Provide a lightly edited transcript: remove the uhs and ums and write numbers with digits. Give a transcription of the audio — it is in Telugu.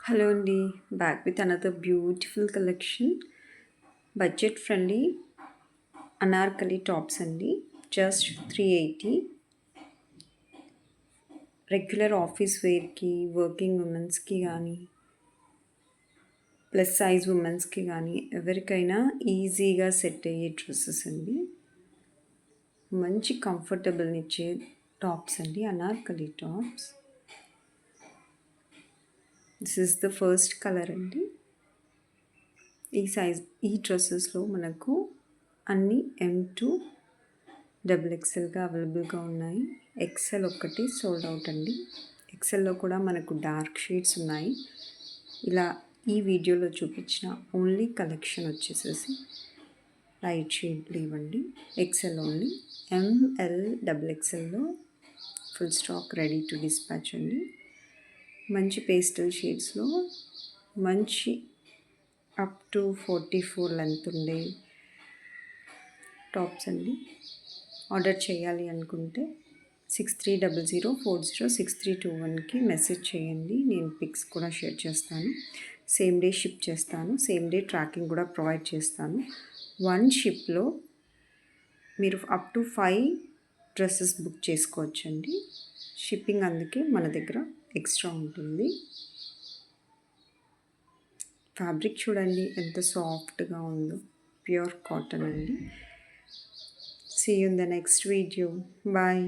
హలో అండి. Back with another beautiful collection. Budget friendly Anarkali tops అండి. జస్ట్ 380. రెగ్యులర్ ఆఫీస్ వేర్కి, వర్కింగ్ ఉమెన్స్కి కానీ, ప్లస్ సైజ్ ఉమెన్స్కి కానీ ఎవరికైనా ఈజీగా సెట్ అయ్యే డ్రెస్సెస్ అండి. మంచి కంఫర్టబుల్నిచ్చే టాప్స్ అండి, Anarkali tops. This is the first colour అండి. ఈ డ్రెస్సెస్లో మనకు అన్ని M2 XXLగా అవైలబుల్గా ఉన్నాయి. ఎక్సెల్ ఒక్కటి సోల్డ్ అవుట్ అండి. ఎక్సెల్లో కూడా మనకు డార్క్ షేడ్స్ ఉన్నాయి. ఇలా ఈ వీడియోలో చూపించిన ఓన్లీ కలెక్షన్ వచ్చేసేసి లైట్ షేడ్ లేవండి. XL only. ML XXLలో full stock ready to dispatch అండి. మంచి పేస్టల్ షేడ్స్లో మంచి అప్ టు 44 లెంత్ ఉండే టాప్స్ అండి. ఆర్డర్ చేయాలి అనుకుంటే 6300406321కి మెసేజ్ చేయండి. నేను పిక్స్ కూడా షేర్ చేస్తాను. సేమ్ డే షిప్ చేస్తాను. సేమ్ డే ట్రాకింగ్ కూడా ప్రొవైడ్ చేస్తాను. 1 షిప్లో మీరు అప్ టు 5 డ్రెస్సెస్ బుక్ చేసుకోవచ్చండి. షిప్పింగ్ అందుకే మన దగ్గర ఎక్స్ట్రా ఉంటుంది. ఫ్యాబ్రిక్ చూడండి ఎంత సాఫ్ట్గా ఉందో. ప్యూర్ కాటన్ అండి. See you in the next video. Bye.